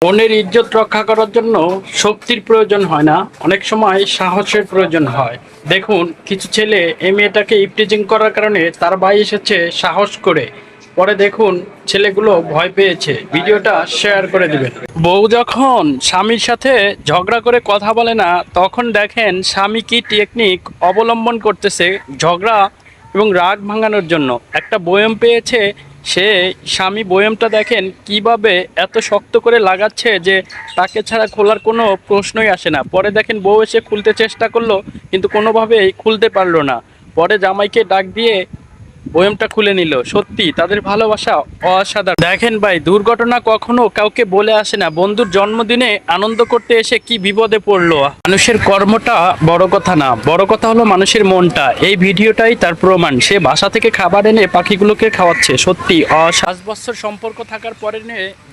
মনের ইজ্জত রক্ষা করার জন্য শক্তির প্রয়োজন হয় না, অনেক সময় সাহসের প্রয়োজন হয়। দেখুন, কিছু ছেলে এই মেয়েটাকে ইপটিজিং করার কারণে তার ভাই এসেছে সাহস করে। পরে দেখুন ছেলেগুলো ভয় পেয়েছে। ভিডিওটা শেয়ার করে দিবেন। বউ যখন স্বামীর সাথে ঝগড়া করে কথা বলে না, তখন দেখেন স্বামী কি টেকনিক অবলম্বন করতেছে ঝগড়া এবং রাগ ভাঙানোর জন্য। একটা বয়ম পেয়েছে সে, স্বামী বয়মটা দেখেন কিভাবে এত শক্ত করে লাগাচ্ছে যে তাকে ছাড়া খোলার কোনো প্রশ্নই আসে না। পরে দেখেন বউ এসে খুলতে চেষ্টা করলো, কিন্তু কোনোভাবেই খুলতে পারলো না। পরে জামাইকে ডাক দিয়ে বয়মটা খুলে নিল। সত্যি তাদের ভালোবাসা অসাধারণ। দেখেন ভাই, দুর্ঘটনা কখনো কাউকে বলে আসে না। বন্ধুর জন্মদিনে আনন্দ করতে এসে কি বিপদে পড়লো। মানুষের কর্মটা বড় কথা না, বড় কথা হলো মানুষের মনটা। এই ভিডিওটাই তার প্রমাণ। সে বাসা থেকে খাবার এনে পাখিগুলোকে খাওয়াচ্ছে। সত্যি 5 বছর সম্পর্ক থাকার পরে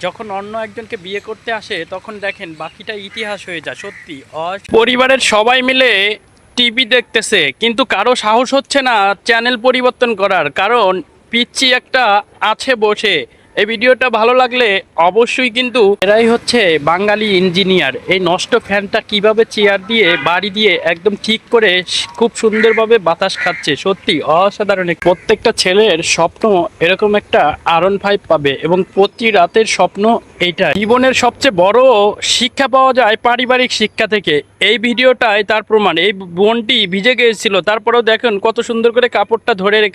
যখন অন্য একজনকে বিয়ে করতে আসে, তখন দেখেন বাকিটা ইতিহাস হয়ে যায়। সত্যি পরিবারের সবাই মিলে টিভি দেখতেছে, কিন্তু কারো সাহস হচ্ছে না চ্যানেল পরিবর্তন করার, কারণ পিচ্চি একটা আছে বসে। এই ভিডিওটা ভালো লাগলে অবশ্যই, কিন্তু এরাই হচ্ছে বাঙালি ইঞ্জিনিয়ার। এই নষ্ট ফ্যানটা কিভাবে চেয়ার দিয়ে বাড়ি দিয়ে একদম ঠিক করে খুব সুন্দরভাবে বাতাস খাচ্ছে। সত্যি অসাধারণ। প্রত্যেকটা ছেলের স্বপ্ন এরকম একটা R15 পাবে, এবং প্রতি রাতের স্বপ্ন এইটা। জীবনের সবচেয়ে বড় শিক্ষা পাওয়া যায় পারিবারিক শিক্ষা থেকে। এই ভিডিওটাই তার প্রমাণ। এই বোনটি ভিজে গিয়েছিল, তারপরেও দেখুন কত সুন্দর করে কাপড়টা ধরে